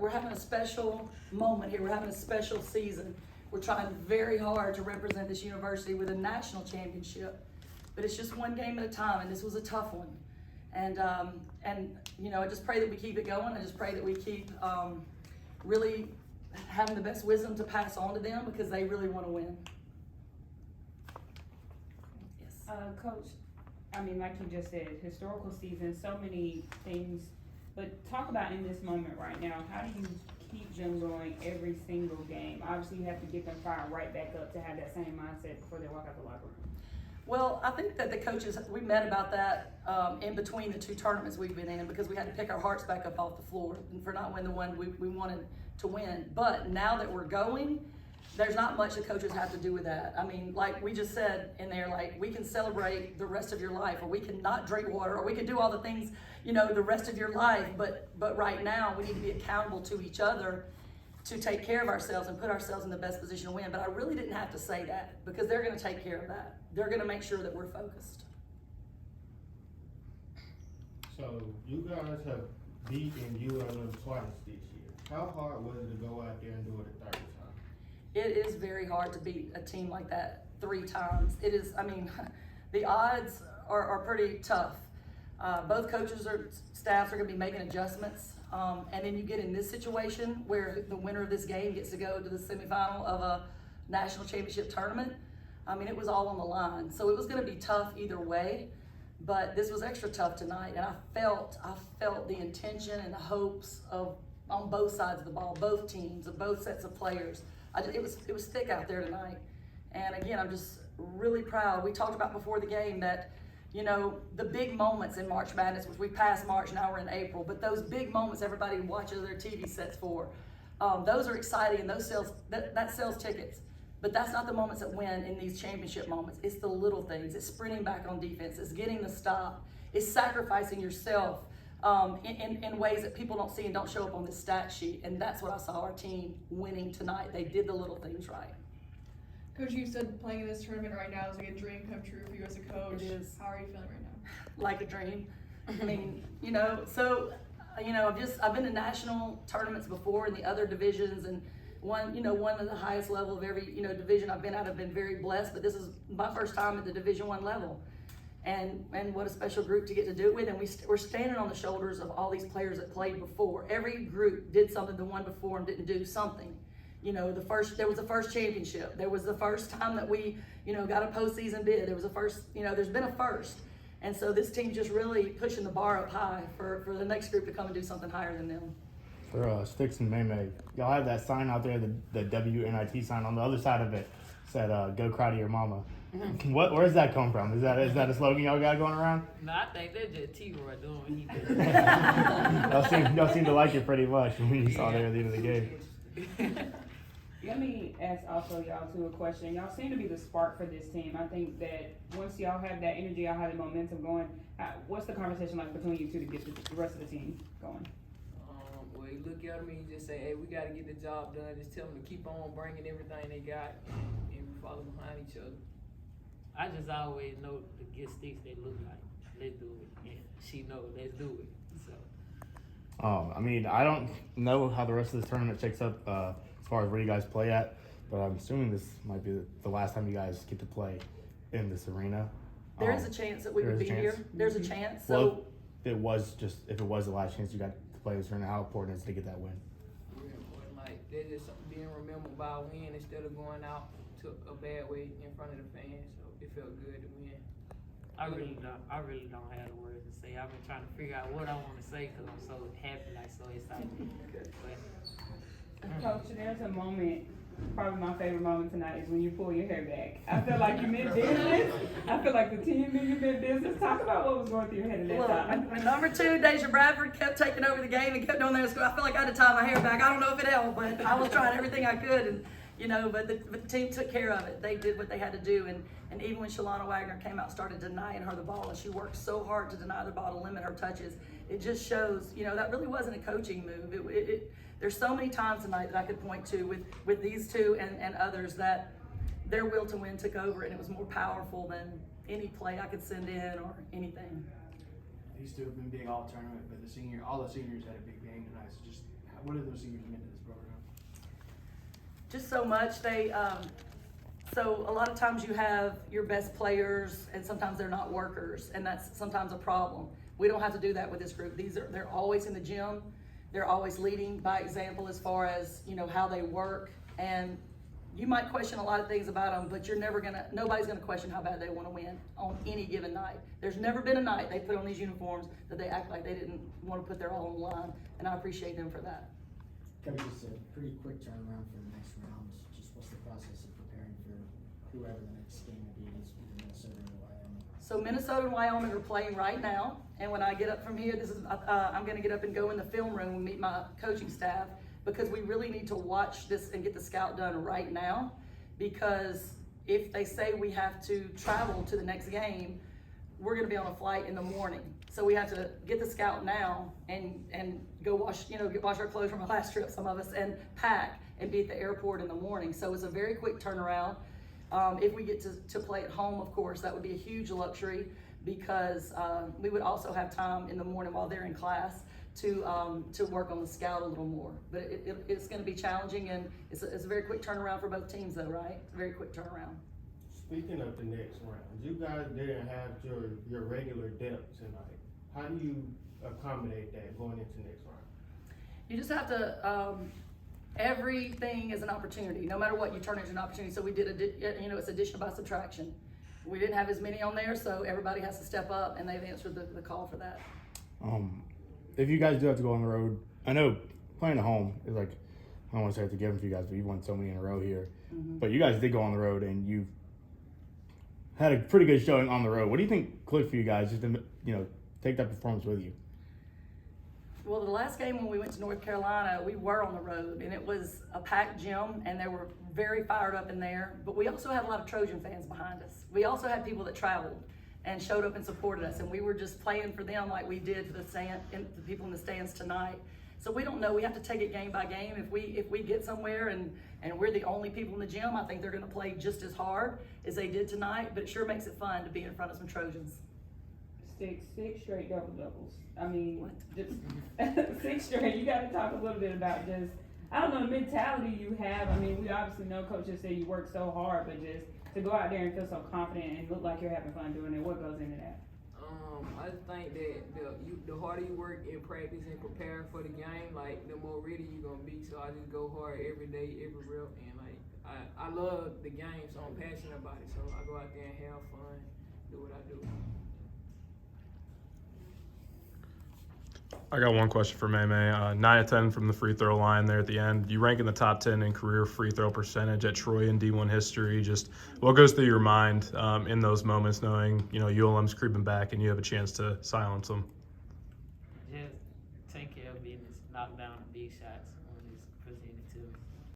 having a special moment here. We're having a special season. We're trying very hard to represent this university with a national championship, but it's just one game at a time, and this was a tough one. And you know, I just pray that we keep it going. I just pray that we keep really having the best wisdom to pass on to them, because they really want to win. Yes. Coach, I mean, like you just said, historical season, so many things, but talk about in this moment right now, how do you keep them going every single game? Obviously, you have to get them fired right back up to have that same mindset before they walk out the locker room. Well, I think that the coaches, we met about that in between the two tournaments we've been in, because we had to pick our hearts back up off the floor and for not winning the one we wanted to win. But now that we're going, there's not much the coaches have to do with that. I mean, like we just said in there, like, we can celebrate the rest of your life, or we can not drink water, or we can do all the things, you know, the rest of your life. But right now, we need to be accountable to each other to take care of ourselves and put ourselves in the best position to win. But I really didn't have to say that, because they're going to take care of that. They're going to make sure that we're focused. So you guys have beaten ULM twice this year. How hard was it to go out there and do it a third time? It is very hard to beat a team like that 3 times. It is, I mean, the odds are pretty tough. Both coaches or staffs are going to be making adjustments. And then you get in this situation where the winner of this game gets to go to the semifinal of a national championship tournament. I mean, it was all on the line. So it was going to be tough either way, but this was extra tough tonight. And I felt the intention and the hopes on both sides of the ball, both teams, of both sets of players. It was thick out there tonight. And again, I'm just really proud. We talked about before the game that, you know, the big moments in March Madness, which we passed March, now we're in April, but those big moments everybody watches their TV sets for, those are exciting, and those that sells tickets. But that's not the moments that win in these championship moments. It's the little things. It's sprinting back on defense. It's getting the stop. It's sacrificing yourself in ways that people don't see and don't show up on this stat sheet. And that's what I saw our team winning tonight. They did the little things right. Coach, you said playing in this tournament right now is like a dream come true for you as a coach. It is. How are you feeling right now? Like a dream. I mean, you know, so, you know, I've been to national tournaments before in the other divisions, and one of the highest level of every, you know, division I've been at. I've been very blessed, but this is my first time at the Division I level. And what a special group to get to do it with. And we're standing on the shoulders of all these players that played before. Every group did something the one before them didn't do something. You know, there was the first championship. There was the first time that we, you know, got a postseason bid. There was a first, you know, there's been a first. And so this team's just really pushing the bar up high for the next group to come and do something higher than them. For Sticks and May, y'all have that sign out there, the WNIT sign. On the other side of it said, "Go cry to your mama." Mm-hmm. Where does that come from? Is that a slogan y'all got going around? No, I think that's just T-Roy doing what he did. y'all seem to like it pretty much when you saw there at the end of the game. Let me ask also y'all too a question. Y'all seem to be the spark for this team. I think that once y'all have that energy, y'all have the momentum going. What's the conversation like between you two to get the rest of the team going? Well, you look at me and just say, hey, we got to get the job done. Just tell them to keep on bringing everything they got, and we follow behind each other. I just always know the good sticks they look like. Let's do it. And she knows, let's do it. So. I mean, I don't know how the rest of the tournament shakes up as far as where you guys play at, but I'm assuming this might be the last time you guys get to play in this arena. There is a chance that we would be here. There's a chance. So well, if it was the last chance you got to play this arena, how important is it to get that win? Real important. Like, they're just being remembered by a win instead of going out to a bad way in front of the fans. So it felt good to win. I really don't have the words to say. I've been trying to figure out what I want to say because I'm so happy, like so excited. Coach, there's a moment, probably my favorite moment tonight is when you pull your hair back. I feel like you meant business. I feel like the team knew you meant business. Talk about what was going through your head at that time. When number 2, Deja Bradford, kept taking over the game and kept doing that at school, I feel like I had to tie my hair back. I don't know if it helped, but I was trying everything I could, and you know, but the team took care of it. They did what they had to do, and even when Shalana Wagner came out and started denying her the ball, and she worked so hard to deny the ball to limit her touches, it just shows, you know, that really wasn't a coaching move. There's so many times tonight that I could point to with these two and others that their will to win took over, and it was more powerful than any play I could send in or anything. These two have been big all tournament, but all the seniors had a big game tonight. So just how What do those seniors mean to this program? Just so much. So a lot of times you have your best players and sometimes they're not workers, and that's sometimes a problem. We don't have to do that with this group. They're always in the gym. They're always leading by example as far as, how they work. And you might question a lot of things about them, but nobody's gonna question how bad they wanna win on any given night. There's never been a night they put on these uniforms that they act like they didn't wanna put their all on the line, and I appreciate them for that. Coach, just a pretty quick turnaround for the next round. Just what's the process of preparing for whoever the next game will be, is either Minnesota or Wyoming? So Minnesota and Wyoming are playing right now, and when I get up from here, I'm gonna get up and go in the film room and meet my coaching staff, because we really need to watch this and get the scout done right now, because if they say we have to travel to the next game, we're gonna be on a flight in the morning. So we have to get the scout now and go wash our clothes from our last trip, some of us, and pack and be at the airport in the morning. So it's a very quick turnaround. If we get to play at home, of course, that would be a huge luxury, because we would also have time in the morning while they're in class to work on the scout a little more. But it's going to be challenging, and it's a very quick turnaround for both teams, though, right? It's a very quick turnaround. Speaking of the next round, you guys didn't have your regular depth tonight. How do you accommodate that going into next round? You just have to, everything is an opportunity. No matter what, you turn it into an opportunity. So we did, it's addition by subtraction. We didn't have as many on there, so everybody has to step up, and they've answered the call for that. If you guys do have to go on the road, I know playing at home is like, I don't want to say it's a given for you guys, but you've won so many in a row here. Mm-hmm. But you guys did go on the road, and you've had a pretty good showing on the road. What do you think clicked for you guys just to, take that performance with you? Well, the last game when we went to North Carolina, we were on the road, and it was a packed gym, and they were very fired up in there. But we also had a lot of Trojan fans behind us. We also had people that traveled and showed up and supported us, and we were just playing for them like we did for the people in the stands tonight. So we don't know. We have to take it game by game. If we get somewhere and we're the only people in the gym, I think they're going to play just as hard as they did tonight. But it sure makes it fun to be in front of some Trojans. Six straight double doubles. I mean, just 6 straight. You got to talk a little bit about just, I don't know, the mentality you have. I mean, we obviously know Coach just said you work so hard, but just to go out there and feel so confident and look like you're having fun doing it, what goes into that? I think that the harder you work in practice and prepare for the game, like the more ready you're gonna be. So I just go hard every day, every rep, and like I love the game, so I'm passionate about it. So I go out there and have fun, do what I do. I got one question for May. 9 of 10 from the free throw line there at the end. You rank in the top 10 in career free throw percentage at Troy in D1 history. Just what goes through your mind in those moments, knowing ULM's creeping back and you have a chance to silence them? Just take care of business, knock down the big shots when it's presented to us.